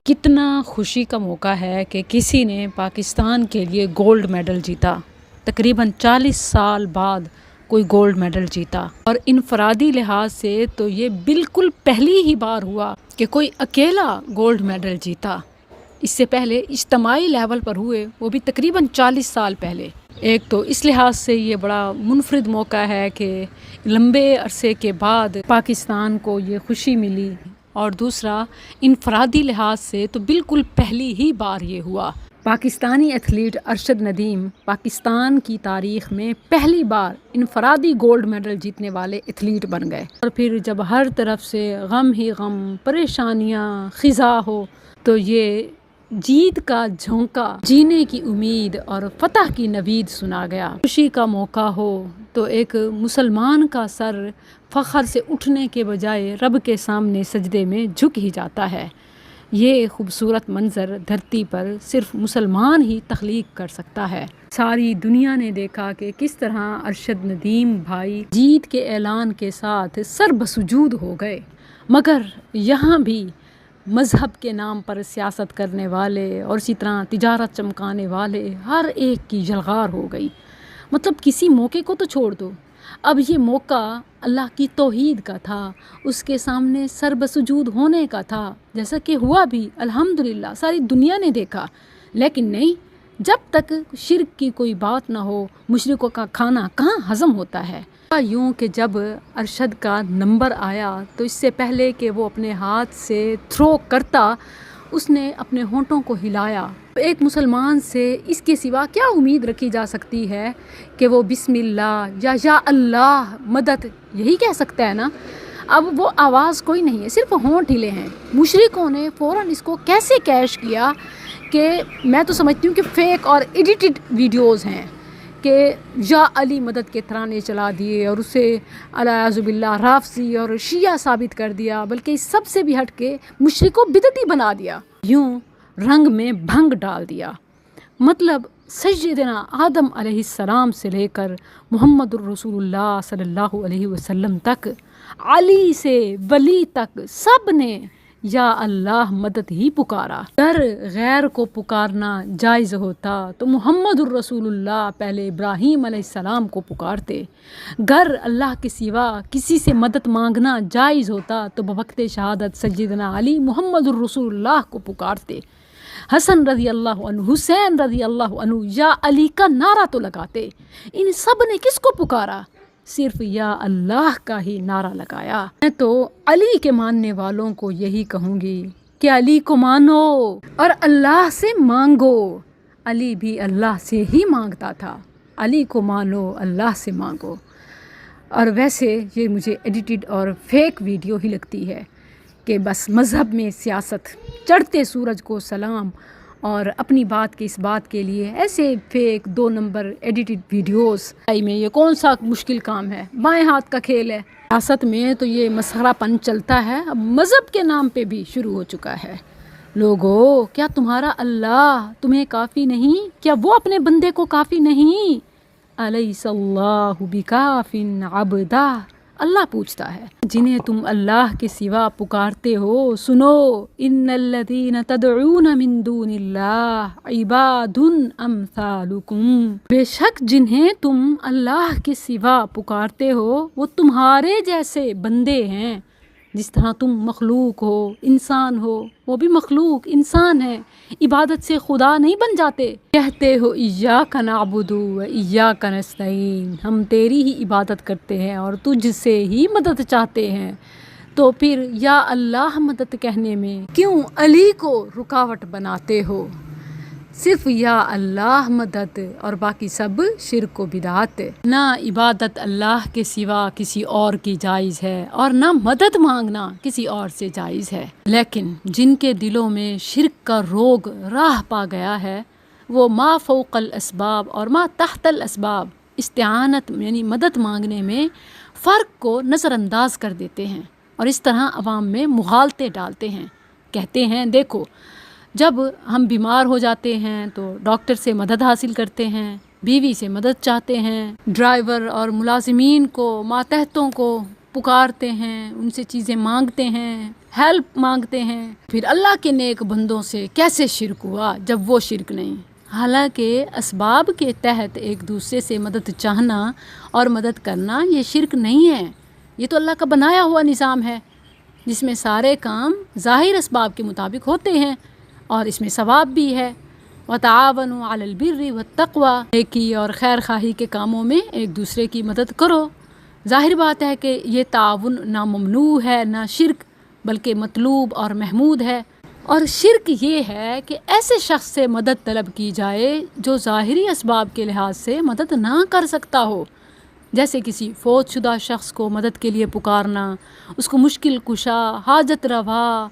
कितना खुशी का मौका है कि किसी ने पाकिस्तान के लिए गोल्ड मेडल जीता। तकरीबन 40 साल बाद कोई गोल्ड मेडल जीता, और इनफरादी लिहाज से तो ये बिल्कुल पहली ही बार हुआ कि कोई अकेला गोल्ड मेडल जीता। इससे पहले इज्तमाही लेवल पर हुए, वो भी तकरीबन 40 साल पहले। एक तो इस लिहाज से ये बड़ा मुनफरिद मौका है कि लंबे अरसे के बाद पाकिस्तान को ये खुशी मिली, और दूसरा इनफरादी लिहाज से तो बिल्कुल पहली ही बार ये हुआ। पाकिस्तानी एथलीट अरशद नदीम पाकिस्तान की तारीख़ में पहली बार इनफरादी गोल्ड मेडल जीतने वाले एथलीट बन गए। और फिर जब हर तरफ से गम ही गम, परेशानियाँ ख़िज़ा हो, तो ये जीत का झोंका, जीने की उम्मीद और फतह की नवीद सुना गया। खुशी का मौका हो तो एक मुसलमान का सर फ़ख्र से उठने के बजाय रब के सामने सजदे में झुक ही जाता है। ये खूबसूरत मंज़र धरती पर सिर्फ मुसलमान ही तख्लीक कर सकता है। सारी दुनिया ने देखा कि किस तरह अरशद नदीम भाई जीत के ऐलान के साथ सर बसुजूद हो गए, मगर यहाँ भी मज़हब के नाम पर सियासत करने वाले और इसी तरह तिजारत चमकाने वाले हर एक की जलगार हो गई। मतलब किसी मौके को तो छोड़ दो, अब ये मौका अल्लाह की तौहीद का था, उसके सामने सर बसुजूद होने का था, जैसा कि हुआ भी अल्हम्दुलिल्लाह, सारी दुनिया ने देखा। लेकिन नहीं, जब तक शिर्क की कोई बात ना हो, मुशरिकों का खाना कहाँ हज़म होता है। यूँ कि जब अरशद का नंबर आया तो इससे पहले कि वो अपने हाथ से थ्रो करता, उसने अपने होंठों को हिलाया। एक मुसलमान से इसके सिवा क्या उम्मीद रखी जा सकती है कि वो बिस्मिल्लाह या अल्लाह मदद यही कह सकता है ना। अब वो आवाज़ कोई नहीं है, सिर्फ होंठ हिले हैं। मुशरिकों ने फ़ौरन इसको कैसे कैश किया कि मैं तो समझती हूँ कि फ़ेक और एडिटेड वीडियोज़ हैं कि या अली मदद के तराने चला दिए और उसे अलाजुबिल्लाह राफसी और शिया साबित कर दिया, बल्कि इस सब से भी हट के मुशरिकों बिदती बना दिया, यूँ रंग में भंग डाल दिया। मतलब सय्यदना आदम अलैहिस्सलाम से लेकर मुहम्मदुर रसूलुल्लाह सल्लल्लाहु अलैहि वसल्लम तक, अली से वली तक सब ने या अल्लाह मदद ही पुकारा। अगर गैर को पुकारना जायज़ होता तो मुहम्मदुर रसूलुल्लाह पहले इब्राहीम अलैहिस्सलाम को पुकारते। अगर अल्लाह के सिवा किसी से मदद मांगना जायज़ होता तो बवक़्त शहादत सय्यदना अली मुहम्मदुर रसूलुल्लाह को पुकारते। हसन रज़ी अल्लाह अन्हु, हुसैन रज़ी अल्लाह अन्हु या अली का नारा तो लगाते। इन सब ने किसको पुकारा? सिर्फ या अल्लाह का ही नारा लगाया। मैं तो अली के मानने वालों को यही कहूँगी कि अली को मानो और अल्लाह से मांगो। अली भी अल्लाह से ही मांगता था। अली को मानो, अल्लाह से मांगो। और वैसे ये मुझे एडिटेड और फेक वीडियो ही लगती है कि बस मज़हब में सियासत, चढ़ते सूरज को सलाम, और अपनी बात की इस बात के लिए ऐसे फेक 2 नंबर एडिटेड वीडियोस में ये कौन सा मुश्किल काम है? बाएं हाथ का खेल है। सियासत में तो ये मसखरापन चलता है, अब मज़हब के नाम पे भी शुरू हो चुका है। लोगों, क्या तुम्हारा अल्लाह तुम्हें काफ़ी नहीं? क्या वो अपने बंदे को काफ़ी नहीं? अलैहिस्सलाहु बिकाफिन अब्दा, अल्लाह पूछता है। जिन्हें तुम अल्लाह के सिवा पुकारते हो, सुनो, इन्नल्लज़ीना तदऊना मिन दूनिल्लाह इबादुन अम्सालुकुम, बेशक जिन्हें तुम अल्लाह के सिवा पुकारते हो वो तुम्हारे जैसे बंदे हैं। जिस तरह तुम मखलूक हो, इंसान हो, वो भी मखलूक इंसान है, इबादत से खुदा नहीं बन जाते। कहते हो इय्याका नअबुदु व इय्याका नस्तईन, हम तेरी ही इबादत करते हैं और तुझसे ही मदद चाहते हैं। तो फिर या अल्लाह मदद कहने में क्यों अली को रुकावट बनाते हो? सिर्फ या अल्लाह मदद और बाकी सब शिर्क व बिदात। ना इबादत अल्लाह के सिवा किसी और की जायज़ है और ना मदद मांगना किसी और से जायज़ है। लेकिन जिनके दिलों में शिर्क का रोग राह पा गया है, वो मा फ़ौक़ल असबाब और मा तहतल असबाब, इस्तिआनत यानी मदद मांगने में फ़र्क को नज़रअंदाज कर देते हैं और इस तरह अवाम में मुग़ालते डालते हैं। कहते हैं देखो, जब हम बीमार हो जाते हैं तो डॉक्टर से मदद हासिल करते हैं, बीवी से मदद चाहते हैं, ड्राइवर और मुलाजिमीन को, मातहतों को پکارتے ہیں، ان سے چیزیں مانگتے ہیں، ہیلپ مانگتے ہیں، پھر اللہ کے نیک بندوں سے کیسے شرک ہوا جب وہ شرک نہیں؟ حالانکہ اسباب کے تحت ایک دوسرے سے مدد چاہنا اور مدد کرنا یہ شرک نہیں ہے، یہ تو اللہ کا بنایا ہوا نظام ہے جس میں سارے کام ظاہر اسباب کے مطابق ہوتے ہیں اور اس میں ثواب بھی ہے۔ وَتَعَاوَنُوا عَلَى الْبِرِّ وَالتَّقْوَى، نیکی اور خیر خواہی کے کاموں میں ایک دوسرے کی مدد کرو۔ ظاہر بات ہے کہ یہ تعاون نہ ممنوع ہے نہ شرک، بلکہ مطلوب اور محمود ہے۔ اور شرک یہ ہے کہ ایسے شخص سے مدد طلب کی جائے جو ظاہری اسباب کے لحاظ سے مدد نہ کر سکتا ہو، جیسے کسی فوت شدہ شخص کو مدد کے لیے پکارنا، اس کو مشکل کشا، حاجت روا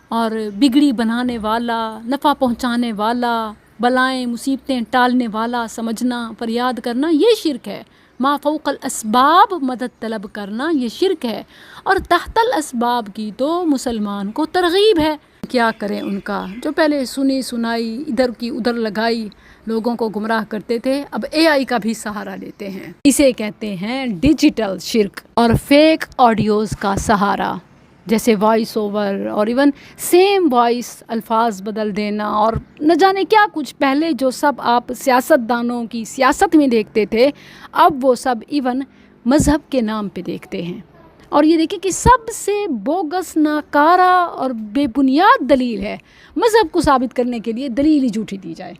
اور بگڑی بنانے والا، نفع پہنچانے والا، بلائیں مصیبتیں ٹالنے والا سمجھنا، فریاد کرنا، یہ شرک ہے۔ ما فوق الاسباب مدد طلب کرنا یہ شرک ہے، اور تحت الاسباب کی تو مسلمان کو ترغیب ہے۔ کیا کریں ان کا جو پہلے سنی سنائی ادھر کی ادھر لگائی لوگوں کو گمراہ کرتے تھے، اب اے آئی کا بھی سہارا لیتے ہیں۔ اسے کہتے ہیں ڈیجیٹل شرک اور فیک آڈیوز کا سہارا، جیسے وائس اوور اور ایون سیم وائس الفاظ بدل دینا اور نہ جانے کیا کچھ۔ پہلے جو سب آپ سیاست دانوں کی سیاست میں دیکھتے تھے، اب وہ سب ایون مذہب کے نام پہ دیکھتے ہیں۔ اور یہ دیکھیں کہ سب سے بوگس، ناکارہ اور بے بنیاد دلیل ہے، مذہب کو ثابت کرنے کے لیے دلیل ہی جھوٹی دی جائے۔